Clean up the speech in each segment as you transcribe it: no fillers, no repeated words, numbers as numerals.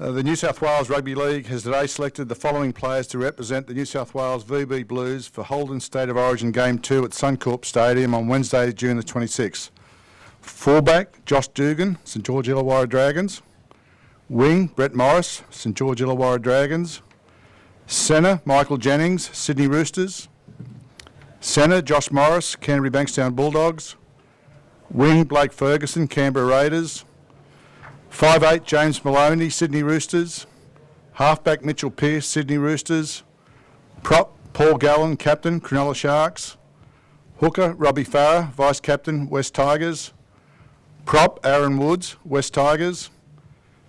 The New South Wales Rugby League has today selected the following players to represent the New South Wales VB Blues for Holden State of Origin Game 2 at Suncorp Stadium on Wednesday, June the 26th. Fullback, Josh Dugan, St George Illawarra Dragons. Wing, Brett Morris, St George Illawarra Dragons. Centre, Michael Jennings, Sydney Roosters. Centre, Josh Morris, Canterbury Bankstown Bulldogs. Wing, Blake Ferguson, Canberra Raiders. 5'8", James Maloney, Sydney Roosters. Halfback, Mitchell Pearce, Sydney Roosters. Prop, Paul Gallen, Captain, Cronulla Sharks. Hooker, Robbie Farah, Vice Captain, West Tigers. Prop, Aaron Woods, West Tigers.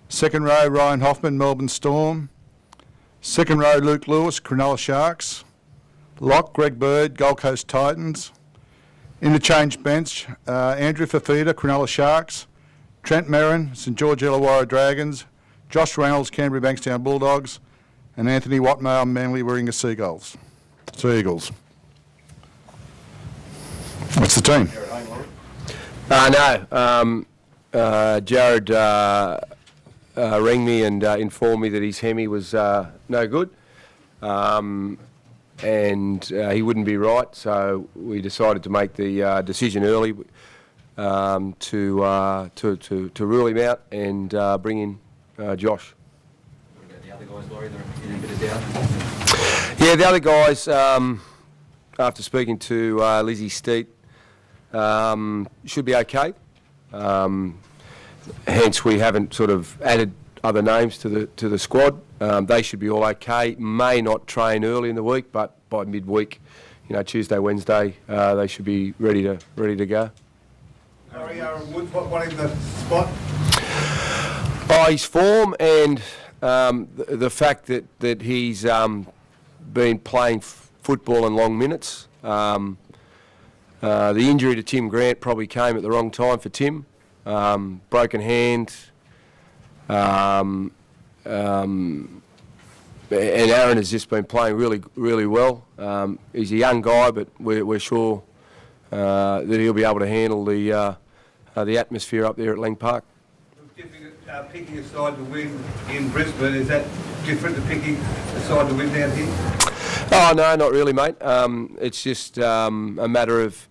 Second row, Ryan Hoffman, Melbourne Storm. Second row, Luke Lewis, Cronulla Sharks. Lock, Greg Bird, Gold Coast Titans. Interchange bench, Andrew Fafita, Cronulla Sharks. Trent Merrin, St George Illawarra Dragons. Josh Reynolds, Canterbury Bankstown Bulldogs. And Anthony Watmore, Manly Warringah Seagulls. Sea Eagles. What's the team? Jarryd rang me and informed me that his hemi was no good. And he wouldn't be right, so we decided to make the decision early to rule him out and bring in Josh. What about the other guys, Laurie? They're in a bit of doubt. Yeah, the other guys, after speaking to Lizzie Steet, should be okay. Hence, we haven't sort of added other names to the squad. They should be all okay. May not train early in the week, but by midweek, Tuesday, Wednesday, they should be ready to go. Aaron Woods, what in the spot? His form and the fact that he's been playing football in long minutes. The injury to Tim Grant probably came at the wrong time for Tim. Broken hand. And Aaron has just been playing really, really well. He's a young guy, but we're sure that he'll be able to handle the atmosphere up there at Lang Park. Picking a side to win in Brisbane, is that different to picking a side to win down here? Oh no, not really, mate. It's just a matter of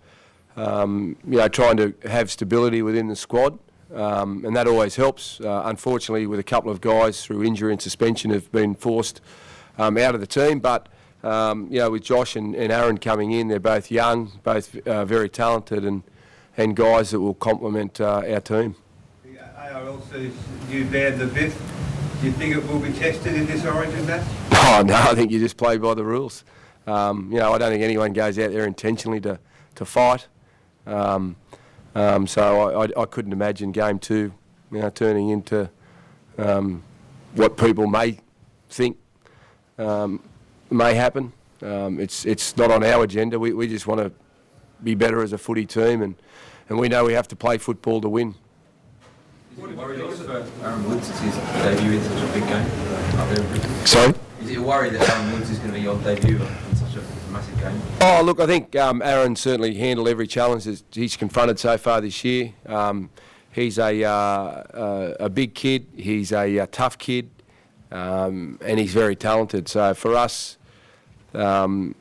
trying to have stability within the squad. And that always helps. Unfortunately, with a couple of guys through injury and suspension have been forced out of the team. But, with Josh and Aaron coming in, they're both young, both very talented and guys that will complement our team. The ARL says you banned the bit. Do you think it will be tested in this Origin match? Oh, no, I think you just play by the rules. I don't think anyone goes out there intentionally to fight. So I couldn't imagine Game 2 turning into what people may think may happen. It's not on our agenda. We just want to be better as a footy team, and we know we have to play football to win. Is it a worry for Aaron Woods as his debut in such a big game up there in Brisbane? Sorry? Is it a worry that Aaron Woods is going to be on debut in such a massive game? Oh, look, I think Aaron certainly handled every challenge that he's confronted so far this year. He's a big kid, he's a tough kid, and he's very talented. So for us, an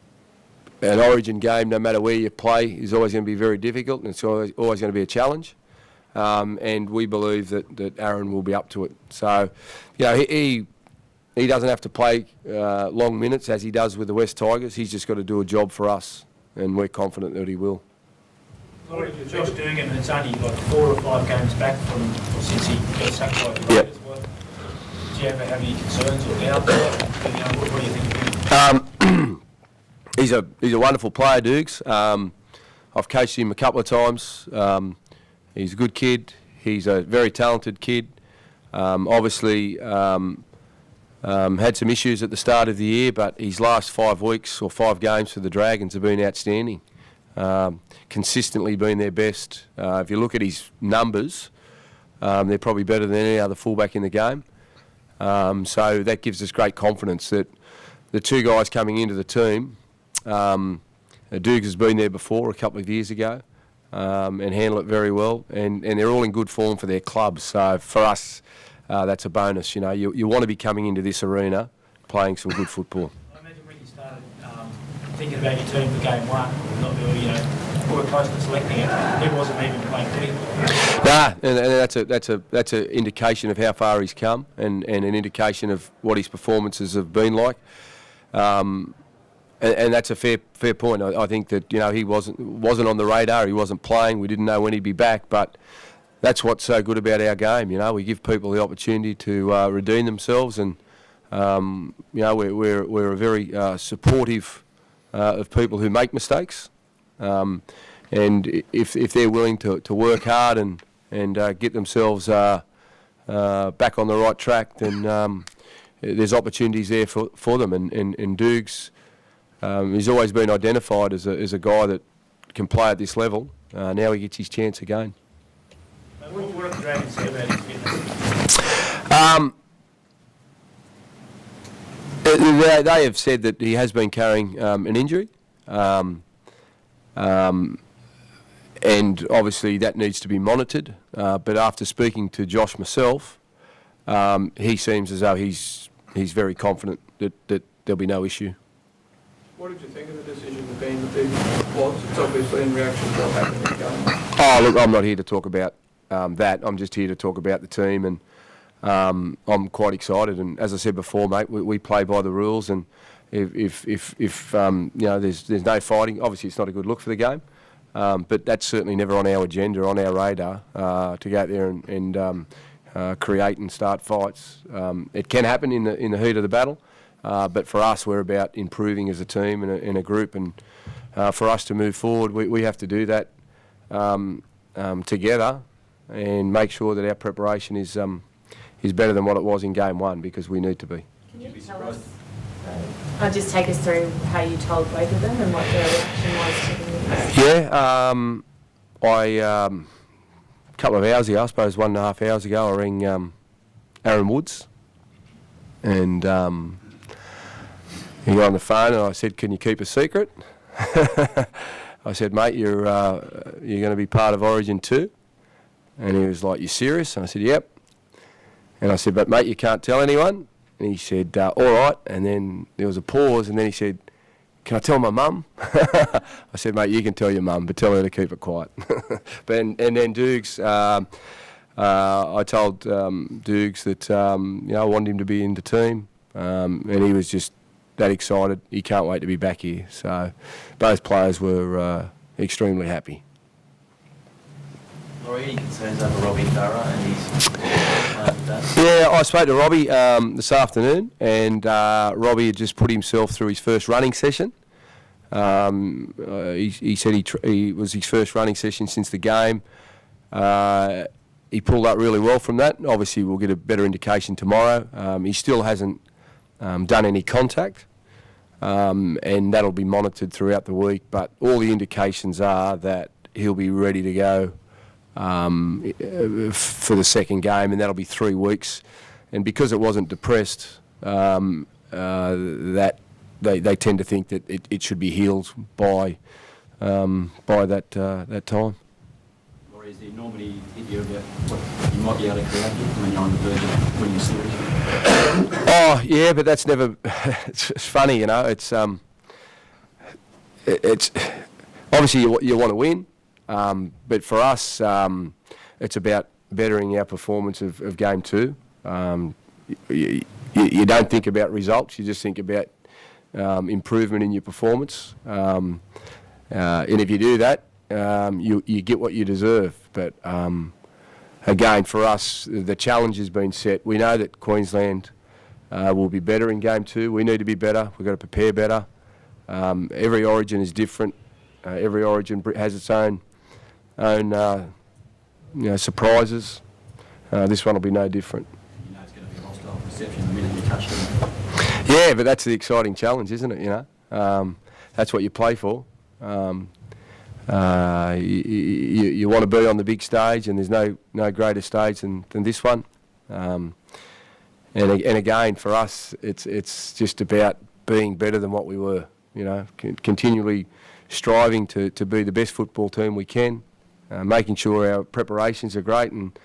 Origin game, no matter where you play, is always going to be very difficult, and it's always going to be a challenge. And we believe that Aaron will be up to it. So, he doesn't have to play long minutes as he does with the West Tigers. He's just got to do a job for us, and we're confident that he will. Josh Dugan, and it's only like 4 or 5 games back since he got sacked by the Raiders. Yep. Do you ever have any concerns or doubts? What do you think? He's a wonderful player, Dukes. I've coached him a couple of times. He's a good kid. He's a very talented kid. Obviously, had some issues at the start of the year, but his last 5 weeks or 5 games for the Dragons have been outstanding. Consistently been their best. If you look at his numbers, they're probably better than any other fullback in the game. So that gives us great confidence that the 2 guys coming into the team, Duke has been there before a couple of years ago, and handle it very well, and they're all in good form for their clubs. So for us, that's a bonus. You know, you want to be coming into this arena playing some good football. I imagine when you started thinking about your team for game one, not really, you know, we were close to selecting it. It wasn't even playing footy. Nah, and that's an indication of how far he's come, and an indication of what his performances have been like. And that's a fair point. I think that, you know, he wasn't on the radar. He wasn't playing. We didn't know when he'd be back. But that's what's so good about our game. You know, we give people the opportunity to redeem themselves, and you know, we're a very supportive of people who make mistakes. And if they're willing to work hard and get themselves back on the right track, then there's opportunities there for them. And Dugs, he's always been identified as a guy that can play at this level. Now he gets his chance again. What have the Dragons said about his fitness? They have said that he has been carrying an injury. And obviously that needs to be monitored. But after speaking to Josh myself, he seems as though he's very confident that there'll be no issue. What did you think of the decision of being the big was? It's obviously in reaction to what happened in the game. Oh, look, I'm not here to talk about that. I'm just here to talk about the team, and I'm quite excited. And as I said before, mate, we play by the rules, and if you know, there's no fighting, obviously it's not a good look for the game. But that's certainly never on our agenda, on our radar, to go out there and create and start fights. It can happen in the heat of the battle, but for us, we're about improving as a team and in a group, and for us to move forward, we have to do that together and make sure that our preparation is better than what it was in game one, because we need to be. Can you tell us, just take us through how you told both of them and what their reaction was to the news? Yeah, a couple of hours ago, I suppose 1.5 hours ago, I rang Aaron Woods, and he got on the phone, and I said, "Can you keep a secret?" I said, "Mate, you're going to be part of Origin 2." And he was like, "You serious?" And I said, "Yep." And I said, "But mate, you can't tell anyone?" And he said, "All right." And then there was a pause, and then he said, "Can I tell my mum?" I said, "Mate, you can tell your mum, but tell her to keep it quiet." And then Dugs, I told Dugs that you know, I wanted him to be in the team, and he was just that excited. He can't wait to be back here. So both players were extremely happy. Laurie, any concerns over Robbie Farah and his Yeah, I spoke to Robbie this afternoon, and Robbie had just put himself through his first running session. He said he was his first running session since the game. He pulled up really well from that. Obviously, we'll get a better indication tomorrow. He still hasn't done any contact, and that'll be monitored throughout the week. But all the indications are that he'll be ready to go for the second game, and that'll be 3 weeks. And because it wasn't depressed, that they tend to think that it should be healed by that time. Or is there normally hit you about what you might be able to create when you're on the verge of winning a series? Oh yeah, but that's never. It's funny, you know. It's obviously you want to win. But for us, it's about bettering our performance of game 2. You don't think about results, you just think about improvement in your performance. And if you do that, you get what you deserve. But again, for us, the challenge has been set. We know that Queensland will be better in game 2. We need to be better. We've got to prepare better. Every origin is different. Every origin has its own surprises. This one will be no different. You know it's going to be a hostile reception the minute you touch them. Yeah, but that's the exciting challenge, isn't it? You know, that's what you play for. You want to be on the big stage, and there's no greater stage than this one. And again, for us, it's just about being better than what we were. You know, continually striving to be the best football team we can, making sure our preparations are great, and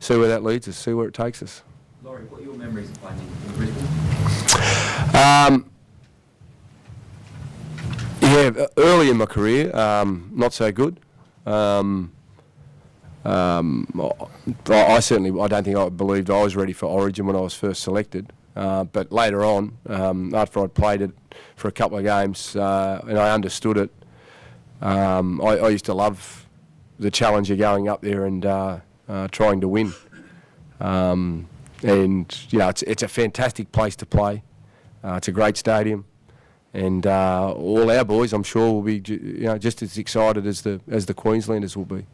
see where that leads us, see where it takes us. Laurie, what are your memories of playing in Brisbane? Yeah, early in my career, not so good. I certainly, I don't think I believed I was ready for Origin when I was first selected. But later on, after I'd played it for a couple of games and I understood it, I used to love the challenge of going up there and trying to win. And you know, it's a fantastic place to play. It's a great stadium, and all our boys, I'm sure, will be just as excited as the Queenslanders will be.